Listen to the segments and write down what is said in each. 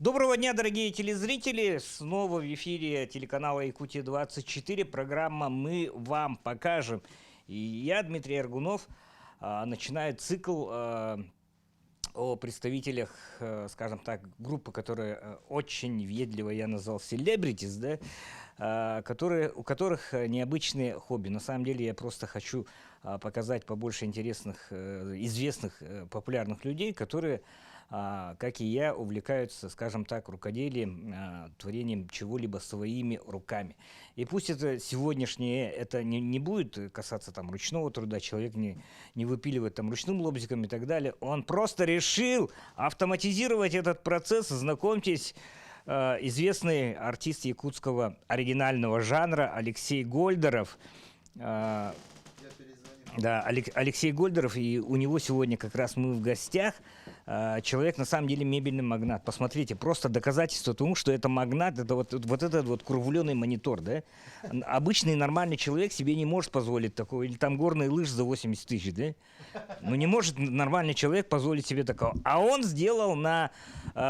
Доброго дня, дорогие телезрители! Снова в эфире телеканала Якутия-24, программа «Мы вам покажем». И я, Дмитрий Аргунов, начинаю цикл о представителях, скажем так, группы, которые очень въедливо я назвал «селебритис», да, у которых необычные хобби. На самом деле я просто хочу показать побольше интересных, известных, популярных людей, которые, как и я, увлекаются, скажем так, рукоделием, творением чего-либо своими руками. И пусть это сегодняшнее, это не будет касаться там ручного труда, человек не выпиливает там ручным лобзиком и так далее, он просто решил автоматизировать этот процесс. Знакомьтесь, известный артист якутского оригинального жанра Алексей Гольдеров. Да, Алексей Гольдеров, и у него сегодня как раз мы в гостях. Человек на самом деле мебельный магнат. Посмотрите, просто доказательство тому, что это магнат, это вот этот вот кругленый монитор, да? Обычный нормальный человек себе не может позволить такого, или там горные лыжи за 80 тысяч, да? Ну не может нормальный человек позволить себе такого. А он сделал на,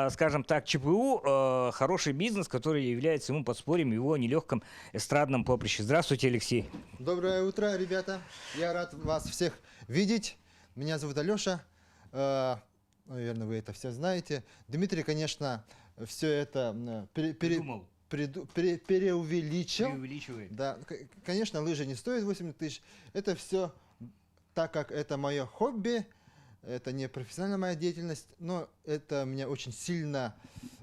скажем так, ЧПУ хороший бизнес, который является ему подспорьем в его нелегком эстрадном поприще. Здравствуйте, Алексей. Доброе утро, ребята. Я рад вас всех видеть. Меня зовут Алеша. Наверное, вы это все знаете. Дмитрий, конечно, все это преувеличил. Преувеличивает. Да, конечно, лыжи не стоят 80 тысяч. Это все, так как это мое хобби, это не профессиональная моя деятельность, но это меня очень сильно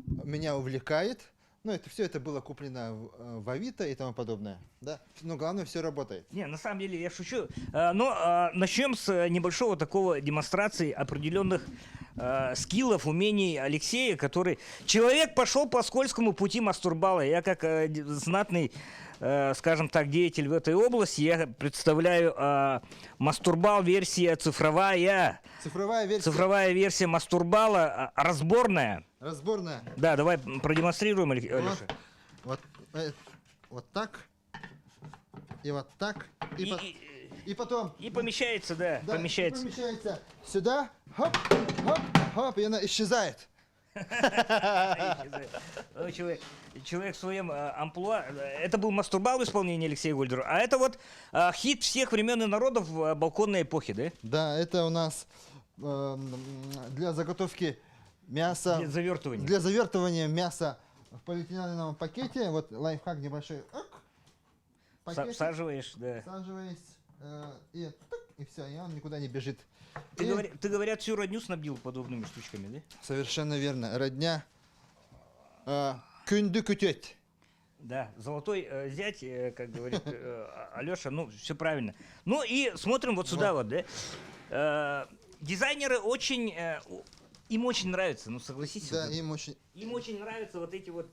увлекает. Ну, это все это было куплено в Авито и тому подобное, да. Но главное, все работает. Не, на самом деле я шучу. Но начнем с небольшого такого демонстрации определенных скиллов, умений Алексея, который... Человек пошел по скользкому пути мастурбала. Я как знатный, скажем так, деятель в этой области, я представляю мастурбал версия цифровая. Цифровая версия мастурбала, разборная. Разборная. Да, давай продемонстрируем, Алеша. Вот так. И вот так. И потом. И помещается, да, Да, помещается. Помещается сюда. Хоп, хоп, хоп, и она исчезает. Человек в своем амплуа. Это был мастурбал в исполнении Алексея Гольдера. А это вот хит всех времен и народов балконной эпохи, да? Да, это у нас для заготовки мяса. Для завертывания мяса в полиэтиленовом пакете. Вот лайфхак небольшой. Всаживаешь, да. Всаживаясь, и все, и он никуда не бежит. Ты, говорят, всю родню снабдил подобными штучками, да? Совершенно верно. Родня күнді күтет. Да, золотой зять, как говорит Алеша, ну, все правильно. Ну и смотрим вот сюда вот, да. Дизайнеры очень, им очень нравится, ну согласитесь. Да, вот, им очень нравятся вот эти вот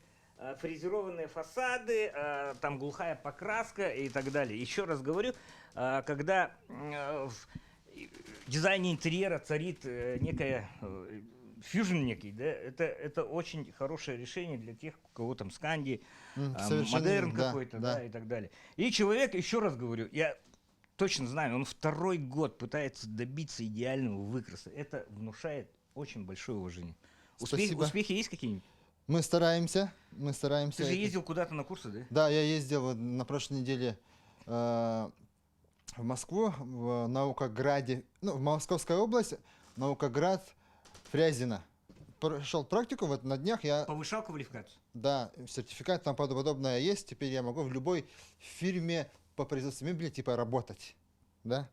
фрезерованные фасады, там глухая покраска и так далее. Еще раз говорю, когда в дизайне интерьера царит некая фьюжн некий, да, это очень хорошее решение для тех, у кого там сканди, модерн какой-то, да, и так далее. И человек, еще раз говорю, я точно знаю, он второй год пытается добиться идеального выкраса. Это внушает очень большое уважение. Успехи есть какие-нибудь? Мы стараемся. Ты же ездил куда-то на курсы, да? Да, я ездил на прошлой неделе в Москву, в Наукограде, ну, в Московской области, Наукоград, Фрязино. Прошел практику, вот на днях я... Повышал квалификацию? Да, сертификат там подобное есть, теперь я могу в любой фирме по производству мебели типа работать, да.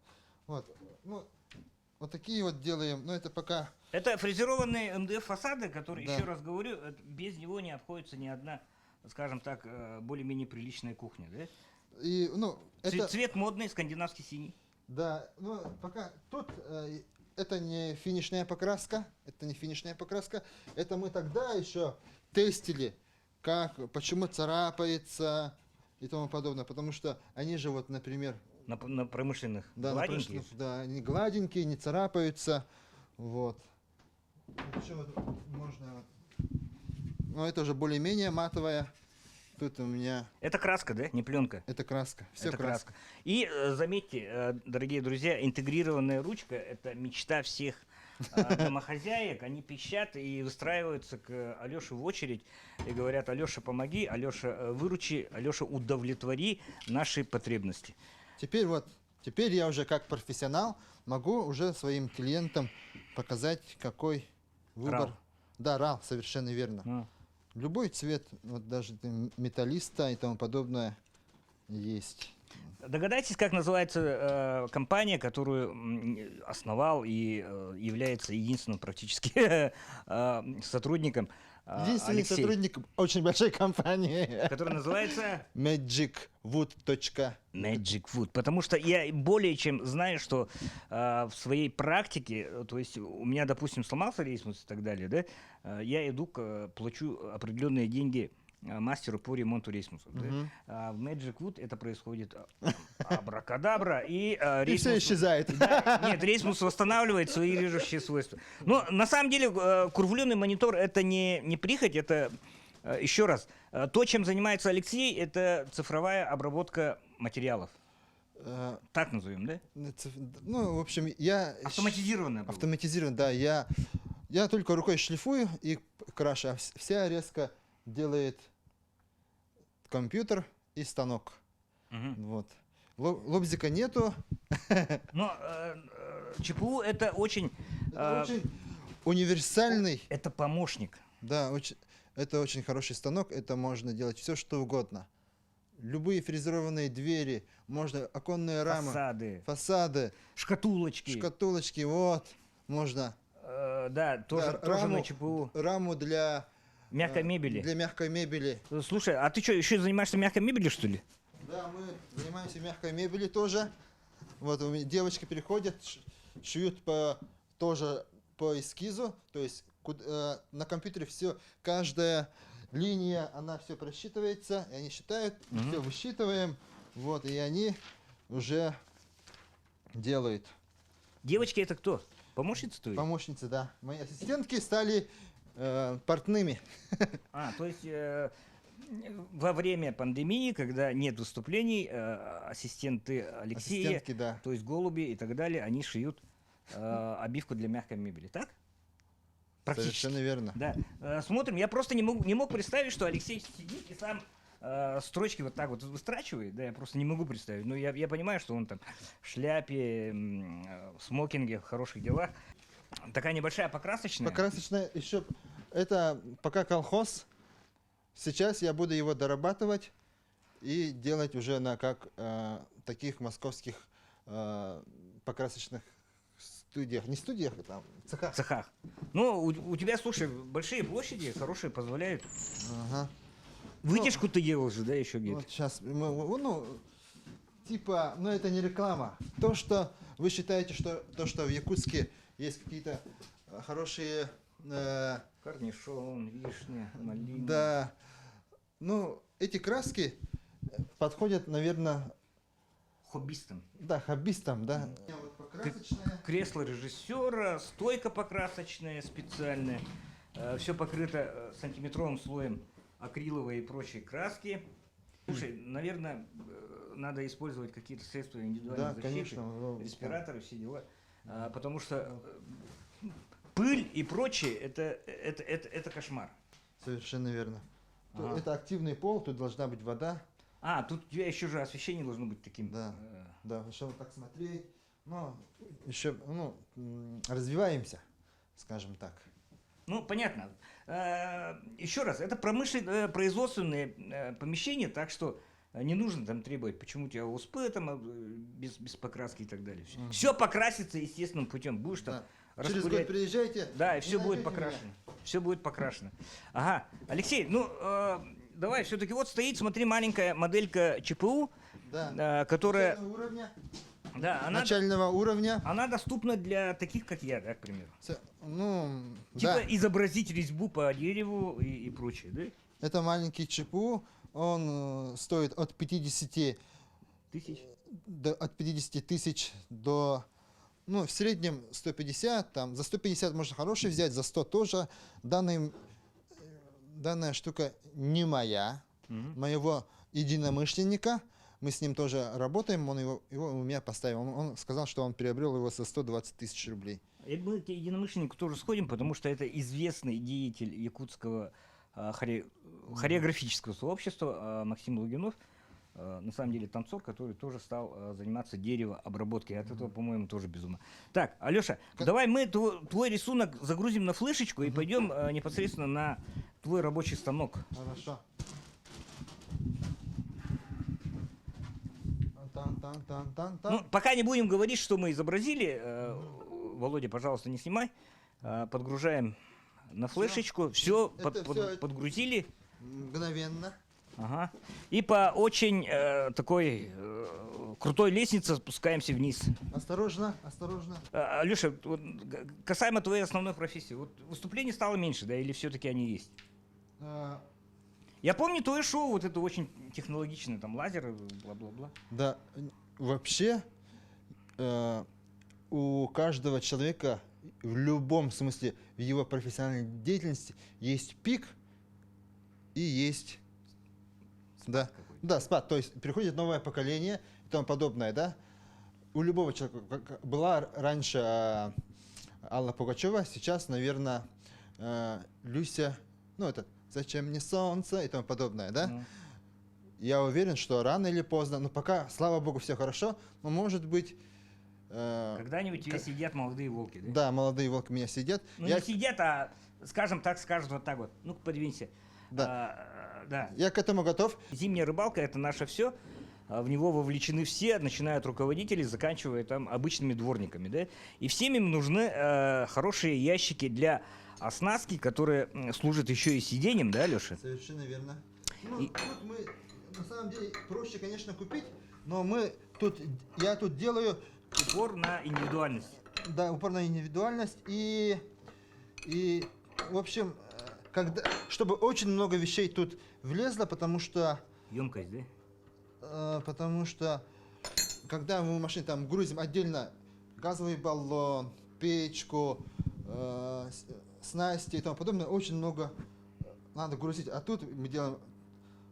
Вот, ну, вот такие вот делаем, но это пока... Это фрезерованные МДФ-фасады, которые, да. Еще раз говорю, без него не обходится ни одна, скажем так, более-менее приличная кухня, да? И, ну, Цвет модный, скандинавский синий. Да, ну, пока тут это не финишная покраска, это мы тогда еще тестили, почему царапается и тому подобное, потому что они же вот, например... На промышленных, да, гладенькие? Да, они гладенькие, не царапаются, вот. Еще вот можно... Ну, это уже более-менее матовая. Тут у меня... Это краска, да? Не пленка? Это краска. Все это краска. И заметьте, дорогие друзья, интегрированная ручка – это мечта всех домохозяек, они пищат и выстраиваются к Алёше в очередь и говорят: Алёша, помоги, Алёша, выручи, Алёша, удовлетвори наши потребности. Теперь я уже как профессионал могу уже своим клиентам показать, какой выбор. RAL. Да, RAL, совершенно верно. Ну, Любой цвет, вот даже металлиста и тому подобное есть. Догадайтесь, как называется компания, которую основал и является единственным практически сотрудником Единственный Алексей, сотрудник очень большой компании. который называется magicwood. Magic Food. Потому что я более чем знаю, что в своей практике, то есть у меня, допустим, сломался рейсмус и так далее, да, я иду, плачу определенные деньги мастеру по ремонту рейсмусов. Да? Мгм. А в Magic Wood это происходит абракадабра, и И все исчезает. Да, нет, рейсмус восстанавливает свои режущие свойства. Но на самом деле курвленый монитор это не прихоть, это, еще раз, то, чем занимается Алексей, это цифровая обработка материалов. Э, Так назовем, да? Ну, в общем, я... Автоматизированная. Автоматизирован, да. Я только рукой шлифую и крашу, а вся резко делает компьютер и станок. Мгм. Вот. Лобзика нету. Но ЧПУ это очень... Это очень универсальный, Это помощник. да, это очень хороший станок. Это можно делать все, что угодно. Любые фрезерованные двери, можно оконные рамы, фасады, Шкатулочки. шкатулочки, вот, можно. Да, тоже, Да, тоже на ЧПУ. раму для Мягкой мебели. Для мягкой мебели. Слушай, а ты что, еще занимаешься мягкой мебелью, что ли? Да, мы занимаемся мягкой мебелью тоже. Вот у меня девочки приходят, шьют тоже по эскизу, то есть на компьютере все, каждая линия, она все просчитывается, и они считают, все высчитываем, вот, и они уже делают. Девочки это кто? Помощницы твои? Помощницы, да. Мои ассистентки стали портными. То есть во время пандемии, когда нет выступлений, ассистенты Алексея, Ассистентки, да. то есть голуби и так далее, они шьют обивку для мягкой мебели, так? Практически. Совершенно верно. Да. Смотрим, я просто не мог представить, что Алексей сидит и сам строчки вот так вот выстрачивает, да, я просто не могу представить. Но я понимаю, что он там в шляпе, в смокинге, в хороших делах. Такая небольшая покрасочная. Покрасочная еще, это пока колхоз. Сейчас я буду его дорабатывать и делать уже на таких московских покрасочных студиях. Не студиях, а там цехах. Цехах. Ну, у тебя, слушай, большие площади, хорошие, позволяют. Ага. Вытяжку ты делал же, да, еще где-то? Вот сейчас, типа, но это не реклама. То, что вы считаете, что в Якутске есть какие-то хорошие... Корнишон, вишня, малина. Да. Ну, эти краски подходят, наверное, Хоббистам. да, хоббистам, да. Вот покрасочная. Кресло режиссера, стойка покрасочная специальная. Все покрыто сантиметровым слоем акриловой и прочей краски. Слушай, наверное, надо использовать какие-то средства индивидуальной Да, защиты, конечно. респираторы, все дела. Потому что пыль и прочее, это кошмар. Совершенно верно. Ага. Это активный пол, тут должна быть вода. Тут у тебя еще же освещение должно быть таким. Да. Да, чтобы так смотреть. Но еще, развиваемся, скажем так. Ну, понятно. Еще раз, это производственные помещения, так что не нужно там требовать, почему у тебя УСП там без покраски и так далее. Все покрасится естественным путем. Будешь там Через год приезжайте. Да, и все будет найдете покрашено. Все будет покрашено. Ага. Алексей, давай, все-таки вот стоит, смотри, маленькая моделька ЧПУ, Да. которая... Начального уровня. Да, Начального уровня. она доступна для таких, как я, да, к примеру. Да. Типа изобразить резьбу по дереву и прочее, да? Это маленький ЧПУ. Он стоит от 50 Тысяч? от 50 тысяч до, в среднем 150, там, за 150 можно хороший взять, за 100 тоже. Данная штука не моя, моего единомышленника. Мы с ним тоже работаем, он его у меня поставил. Он сказал, что он приобрел его за 120 тысяч рублей. И мы к единомышленнику тоже сходим, потому что это известный деятель якутского хореографического сообщества Максим Лугинов. На самом деле танцор, который тоже стал заниматься деревообработкой. От этого, по-моему, тоже без ума. Так, Алеша, давай мы твой рисунок загрузим на флешечку и пойдем непосредственно на твой рабочий станок. Хорошо. Ну, пока не будем говорить, что мы изобразили. Володя, пожалуйста, не снимай. Подгружаем на флешечку. Все, подгрузили. Мгновенно. Ага. И по очень такой крутой лестнице спускаемся вниз. Осторожно, осторожно. Алеша, вот, касаемо твоей основной профессии, вот выступлений стало меньше, да, или все-таки они есть? Я помню твое шоу, вот это очень технологичное, там лазеры, бла-бла-бла. Да, вообще у каждого человека в любом смысле в его профессиональной деятельности есть пик и есть да, спад. То есть приходит новое поколение и тому подобное, да. У любого человека была раньше Алла Пугачева, сейчас, наверное, Люся, ну это «Зачем мне солнце» и тому подобное, да. Я уверен, что рано или поздно, но пока, слава богу, все хорошо, но может быть... Когда-нибудь тебя сидят молодые волки, да? Да, молодые волки меня сидят. Ну не сидят, а, скажем так, скажут вот так вот. Ну-ка, подвинься. Да. Да. Я к этому готов. Зимняя рыбалка — это наше все. В него вовлечены все, начиная от руководителей, заканчивая там обычными дворниками, да. И всем им нужны хорошие ящики для оснастки, которые служат еще и сиденьем, да, Леша? Совершенно верно. Ну, тут мы, на самом деле, проще, конечно, купить, но я тут делаю... Упор на индивидуальность. Да, упор на индивидуальность и в общем, чтобы очень много вещей тут влезло, потому что... Емкость, да? Потому что, когда мы в машине там грузим отдельно газовый баллон, печку, снасти и тому подобное, очень много надо грузить. А тут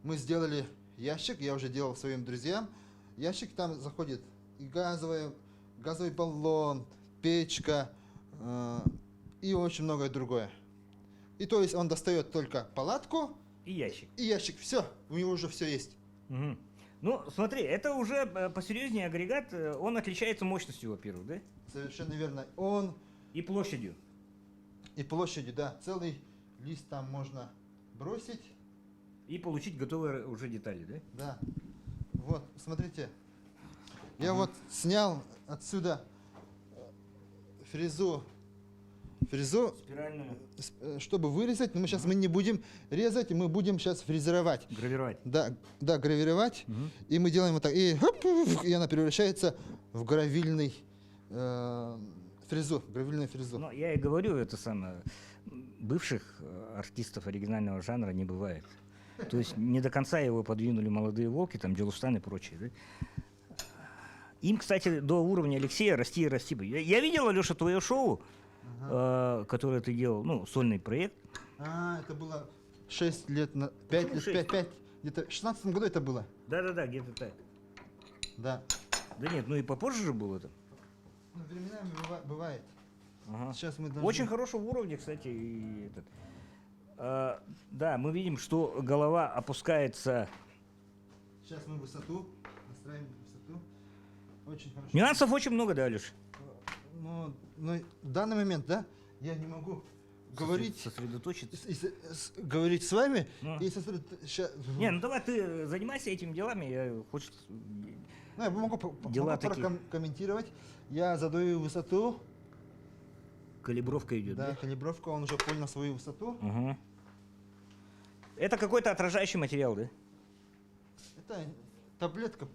мы сделали ящик, я уже делал своим друзьям. Ящик, там заходит и газовый баллон, печка и очень многое другое. И то есть он достает только палатку и ящик. И ящик, все, у него уже все есть. Угу. Ну, смотри, это уже посерьезнее агрегат, он отличается мощностью, во-первых, да? Совершенно верно. Он... И площадью. И площадью, да. Целый лист там можно бросить. И получить готовые уже детали, да? Да. Вот, смотрите. Я вот снял отсюда фрезу, спиральную, чтобы вырезать, но мы не будем резать, мы будем сейчас фрезеровать. Гравировать. Да, гравировать. И мы делаем вот так, и она превращается в гравильную фрезу. Ну, я и говорю, это самое, бывших артистов оригинального жанра не бывает. То есть не до конца его подвинули молодые волки, там Джелустан и прочие, да? Им, кстати, до уровня Алексея расти и расти бы. Я видел, Алеша, твое шоу, которое ты делал, ну, сольный проект. Это было 6 лет, 5 лет, 5, где-то в 16 году это было. Да-да-да, где-то так. Да. Да нет, ну и попозже же было это. Ну, временами бывает. Ага. Сейчас мы должны... Очень хорошего уровня, кстати, и этот. Да, мы видим, что голова опускается. Сейчас мы высоту, настраиваем высоту. Очень хорошо. Нюансов очень много, да, Алеш? Ну, в данный момент, да, я не могу говорить, сосредоточиться, говорить с вами и Не, ну давай ты занимайся этими делами, я хочу. Я могу прокомментировать. Я задаю высоту. Калибровка идет, да? Да, калибровка, он уже понял свою высоту. Угу. Это какой-то отражающий материал, да? Это таблетка.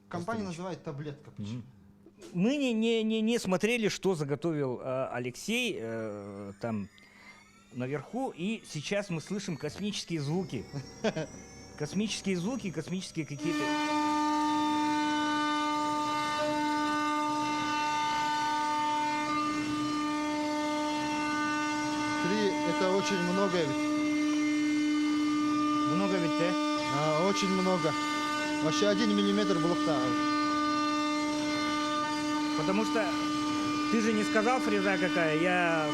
Компания называет таблетка. Угу. Мы не смотрели, что заготовил Алексей там наверху, и сейчас мы слышим космические звуки. Космические звуки, космические какие-то... Это очень много ведь. Много ведь, да? Очень много. Вообще 1 миллиметр блокта. Потому что Ты же не сказал, фреза какая, я...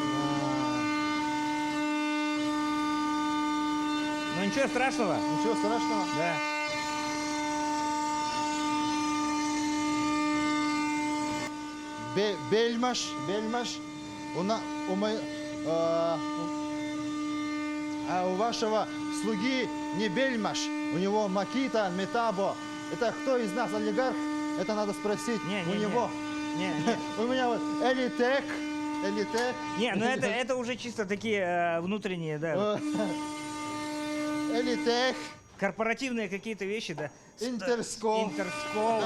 Ну ничего страшного. Ничего страшного. Да. Бельмаш. У, а у вашего слуги не Бельмаш, у него Макита, Метабо. Это кто из нас олигарх? Это надо спросить у него. Не. У меня вот Элитек. Не, ну это уже чисто такие внутренние, да. Элитек. Корпоративные какие-то вещи, да. Интерскол. Интерскол.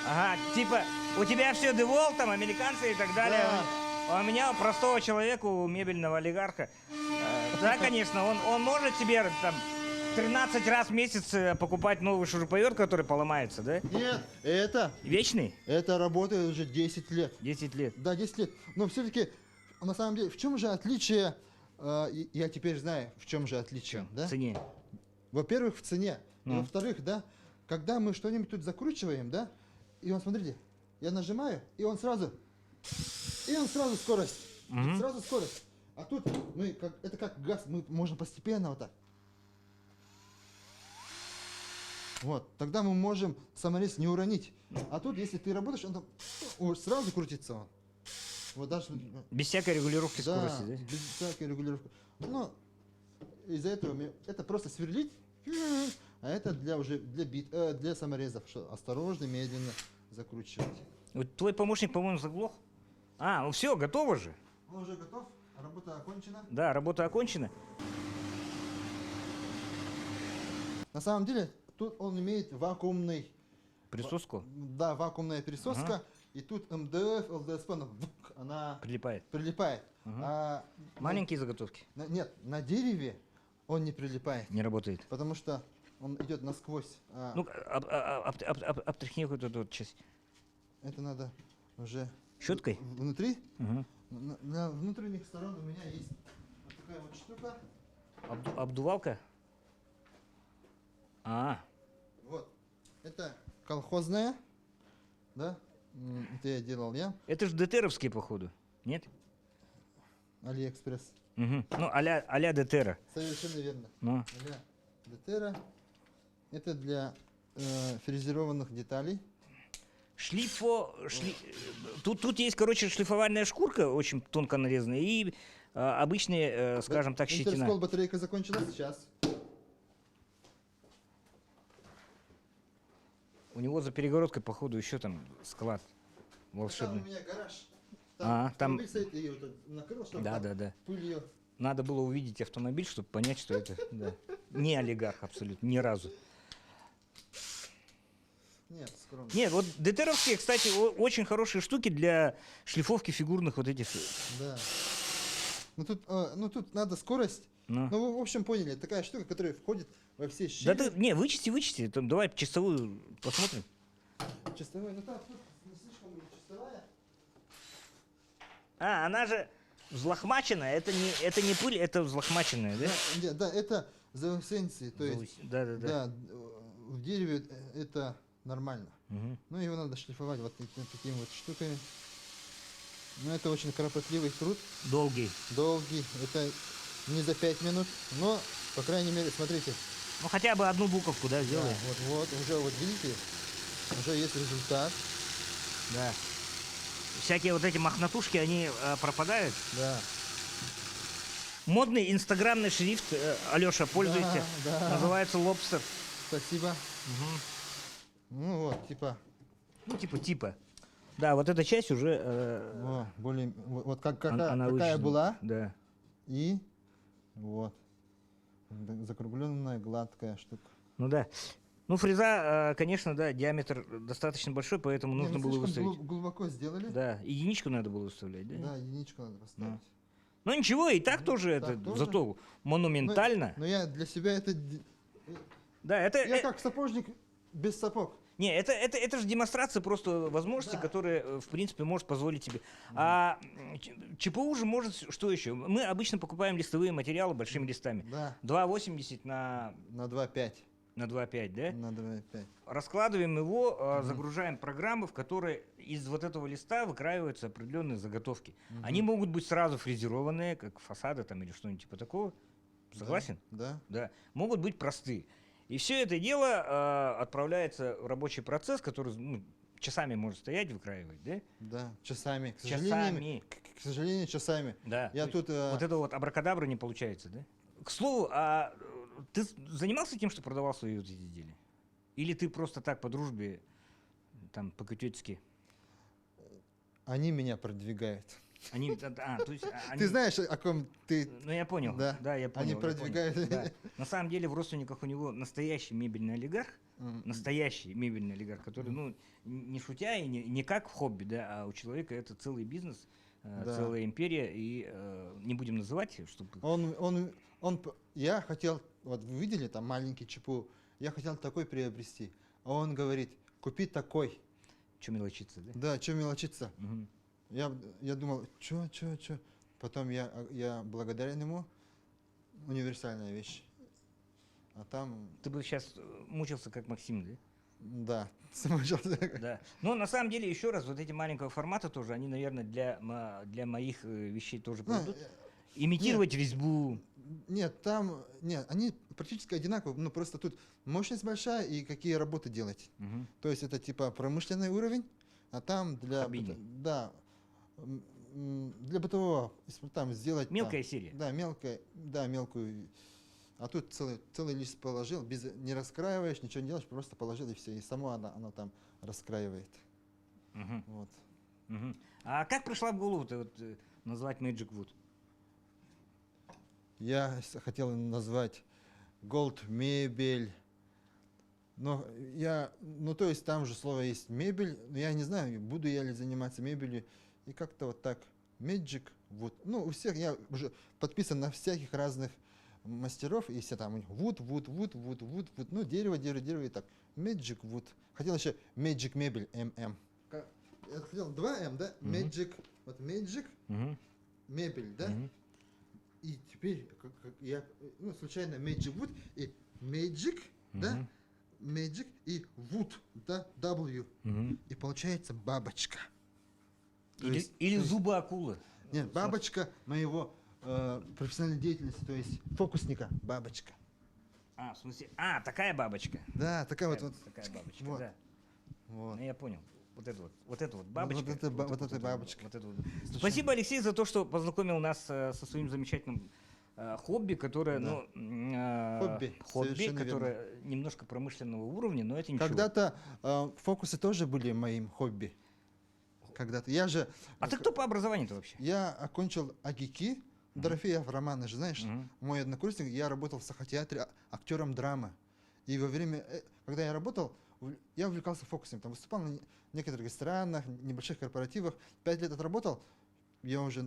Ага, типа, у тебя все девол, там, американцы и так далее. Да. А у меня, у простого человека, у мебельного олигарха, да, конечно, он может себе там 13 раз в месяц покупать новый шуруповерт, который поломается, да? Нет, это Вечный? работает уже 10 лет. 10 лет. Да, 10 лет. Но все-таки, на самом деле, в чем же отличие? Я теперь знаю, в чем же отличие. Да? В цене. Во-первых, в цене. И Ну. во-вторых, да, когда мы что-нибудь тут закручиваем, да, и он, смотрите, я нажимаю, и он сразу скорость. Мгм. Сразу скорость. А тут это как газ, мы можем постепенно вот так. Вот, тогда мы можем саморез не уронить. А тут, если ты работаешь, он там сразу крутится он. Вот даже... Без всякой регулировки Да, скорости, да? без всякой регулировки. Но из-за этого это просто сверлить, а это для саморезов, что осторожно, медленно закручивать. Вот твой помощник, по-моему, заглох. А, ну все, готово же. Он уже готов, работа окончена. Да, работа окончена. На самом деле, тут он имеет вакуумный, Присоску да, вакуумная пересоска, и тут МДФ, ЛДСП, она прилипает. прилипает. Ага. А Маленькие заготовки. нет, на дереве он не прилипает, Не работает. потому что он идет насквозь. Ну, обтряхни вот эту вот часть. Это надо уже Щеткой? внутри. Угу. На внутренних сторон у меня есть вот такая вот штука. Обдувалка? А, Вот. Это колхозная. Да? Это я делал я. это же ДТРовские, походу. Нет? Алиэкспресс. Угу. Ну, а-ля ДТРа. Совершенно верно. Ну, Аля Детера. Это для фрезерованных деталей. Тут есть, короче, шлифовальная шкурка, очень тонко нарезанная, и обычные, скажем так, щетина. Интерскол батарейка закончилась. Сейчас. У него за перегородкой, походу, еще там склад Там у волшебный. меня гараж. А, там- автомобиль стоит, и вот накрыл, чтобы Да, там да, да. пыль ее. Надо было увидеть автомобиль, чтобы понять, что это да, не олигарх абсолютно, ни разу. Нет, скромно. Нет, вот ДТРовские, кстати, очень хорошие штуки для шлифовки фигурных вот этих. Да. Ну тут надо скорость. Ну. Ну, вы, в общем, поняли. Такая штука, которая входит во все Да щели. ты, не, вычисти. Там, давай часовую посмотрим. Чистовая. Ну так, тут не слишком чистовая. А, она же взлохмаченная, это не пыль, это взлохмаченная, да? Да, это заусенции. То есть, Да. да, в дереве это нормально. Мгм. Ну, его надо шлифовать вот такими вот штуками. Ну, это очень кропотливый труд, Долгий. долгий. Это не за 5 минут, но, по крайней мере, смотрите. Ну хотя бы одну буковку, да, Да, сделай. вот, уже, вот видите, уже есть результат. Да. Всякие вот эти мохнатушки, они пропадают. Да. Модный инстаграмный шрифт, Алеша, пользуйся. Да. Называется лобстер. Спасибо. Мгм. Ну вот, типа, Ну, типа. Да, вот эта часть уже... более, вот какая она вычищена. была, Да. и вот. Закругленная, гладкая штука. Ну да. Ну, фреза, конечно, да, диаметр достаточно большой, поэтому Не, нужно мы было слишком выставить. глубоко сделали. Да, единичку надо было выставлять, да? Да, единичку надо поставить. Ну ничего, и так Ну, тоже так это, тоже. зато монументально. Но я для себя это... Да, это... Я как сапожник без сапог. Не, это же демонстрация просто возможностей, Да. которые, в принципе, может позволить тебе. А ЧПУ же может, что еще? Мы обычно покупаем листовые материалы большими листами. Да, 2,80 на на 2,5. На 2.5, да? на 2.5. Раскладываем его, загружаем программы, в которые из вот этого листа выкраиваются определенные заготовки. Они могут быть сразу фрезерованные, как фасады там или что-нибудь типа такого. Согласен? Да. Да. Могут быть простые. И все это дело отправляется в рабочий процесс, который часами может стоять, выкраивать, да? Да, часами. Часами. К сожалению, часами. Да. Я То есть тут... вот это вот абракадабра не получается, да? К слову, ты занимался тем, что продавал свои вот эти изделия? Или ты просто так по дружбе, там, по-кутецки? Они меня продвигают. Они, то есть, они, Ты знаешь, о ком ты... ну я понял, Да. я понял. Они я понял, продвигают. да. На самом деле в родственниках у него настоящий мебельный олигарх, настоящий мебельный олигарх, который, ну, не шутя и не как в хобби, да, а у человека это целый бизнес, Да. целая империя, и не будем называть, чтобы... Я хотел, вот вы видели там маленький ЧПУ, я хотел такой приобрести. А он говорит, купи такой. Че мелочиться, да? Да, что мелочиться? Мгм. Я думал, что. Потом я благодарен ему, универсальная вещь. А там, Ты бы сейчас мучился, как Максим, да? да, смущался. Да. Но на самом деле, еще раз, вот эти маленького формата тоже, они, наверное, для моих вещей тоже Ну, подойдут. Имитировать резьбу. Нет, они практически одинаковые, но просто тут мощность большая и какие работы делать. Мгм. То есть это типа промышленный уровень, а там для... Хоббийный. Да, для бытового, там сделать... Мелкая там, серия. Да, мелкую. А тут целый лист положил, не раскраиваешь, ничего не делаешь, просто положил и все. И само она там раскраивает. Мгм. Вот. Мгм. А как пришла в голову назвать Magic Wood? Я хотел назвать Gold мебель. Но то есть там же слово есть мебель, но я не знаю, буду я ли заниматься мебелью. И как-то вот так, Magic Wood. Ну, у всех, я уже подписан на всяких разных мастеров, и все там у них wood, ну, дерево, и так. Magic Wood. Хотел еще Magic мебель, MM. Я хотел 2M, да? Мгм. Magic Мгм. мебель, да? Мгм. И теперь я, случайно Magic Wood и Magic, да? Мгм. Magic и Wood, да? W. Мгм. И получается бабочка. То есть- Или то есть- зубы акулы. Нет, бабочка моего профессиональной деятельности, то есть фокусника, бабочка. В смысле, такая бабочка. Да, такая вот. Такая бабочка, вот. да. Вот. Ну, я понял. Вот эта вот бабочка. вот эта бабочка. вот это вот. Спасибо, Алексей, за то, что познакомил нас со своим замечательным хобби, которое, Да. хобби, совершенно которое немножко промышленного уровня, но это ничего. Когда-то фокусы тоже были моим хобби. Когда-то. А ты кто по образованию-то вообще? Я окончил АГИКИ, Дорофеев Роман, же знаешь, Мгм. мой однокурсник, я работал в Сахатеатре актером драмы. И во время, когда я работал, я увлекался фокусом, там выступал на некоторых странах, небольших корпоративах. 5 лет отработал, я уже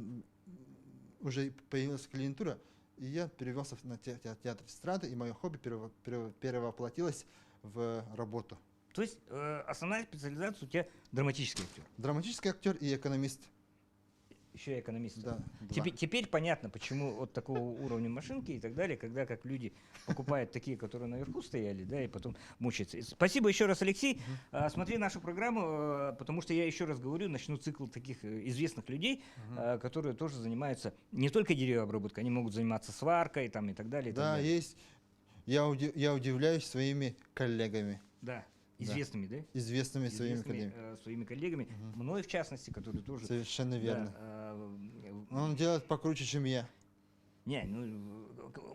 появилась клиентура, и я перевелся на театр эстрады, и мое хобби перевоплотилось в работу. То есть основная специализация у тебя драматический актер. Драматический актер и экономист. Еще и экономист. Да, Теперь понятно, почему вот такого уровня машинки и так далее, когда как люди покупают такие, которые наверху стояли, да, и потом мучаются. И спасибо еще раз, Алексей. Смотри нашу программу, потому что я еще раз говорю, начну цикл таких известных людей, которые тоже занимаются не только деревообработкой, они могут заниматься сваркой там, и так далее. И так Да, далее. есть. Я удивляюсь своими коллегами, Да, известными, да? известными своими коллегами. Своими коллегами, мной в частности, которые тоже... Совершенно верно. Да, Он делает покруче, чем я. не,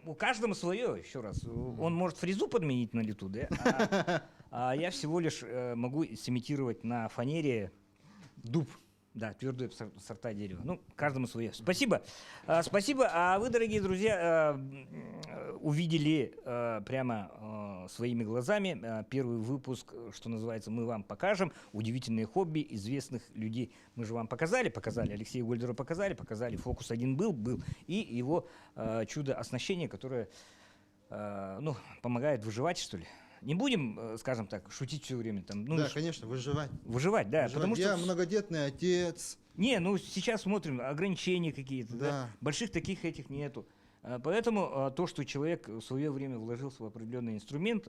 у каждого свое, еще раз. Он может фрезу подменить на лету, да? А я всего лишь могу сымитировать на фанере Дуб. Да, твердые сорта дерева. Ну, каждому свое. Спасибо. Спасибо. А вы, дорогие друзья, увидели прямо своими глазами первый выпуск, что называется, мы вам покажем. Удивительные хобби известных людей. Мы же вам показали, Алексею Гольдеру показали. Фокус один был. И его чудо оснащения, которое, помогает выживать, что ли. Не будем, скажем так, шутить все время. Там, Да, конечно, выживать. Выживать, да. Потому Я что... многодетный отец. Не, сейчас смотрим, ограничения какие-то, да. Да. Больших таких этих нету. Поэтому то, что человек в свое время вложился в определенный инструмент,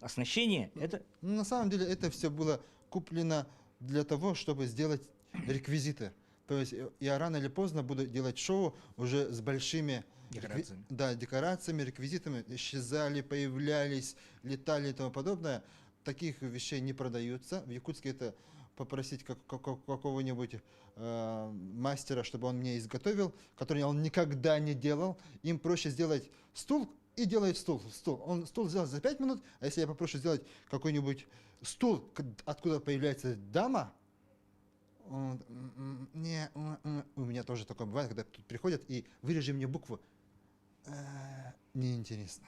оснащение, это Ну, на самом деле это все было куплено для того, чтобы сделать реквизиты. То есть я рано или поздно буду делать шоу уже с большими декорациями. да, декорациями, реквизитами. Исчезали, появлялись, летали и тому подобное. Таких вещей не продаются. В Якутске это попросить какого-нибудь мастера, чтобы он мне изготовил, который он никогда не делал. Им проще сделать стул и делает стул. Он стул сделал за 5 минут, а если я попрошу сделать какой-нибудь стул, откуда появляется дама, у меня тоже такое бывает, когда тут приходят и вырежи мне букву. Неинтересно.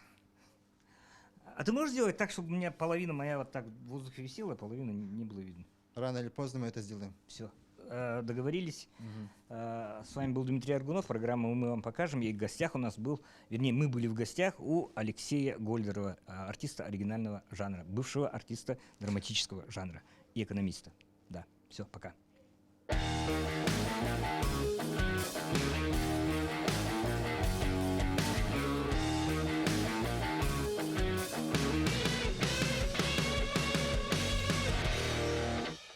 А ты можешь сделать так, чтобы у меня половина моя вот так в воздухе висела, а половина не было видно? Рано или поздно мы это сделаем. Все. Договорились. Мгм. С вами был Дмитрий Аргунов, программа «Мы вам покажем». И в гостях у нас был, вернее, мы были в гостях у Алексея Гольдерова, артиста оригинального жанра, бывшего артиста драматического жанра и экономиста. Да, все, пока.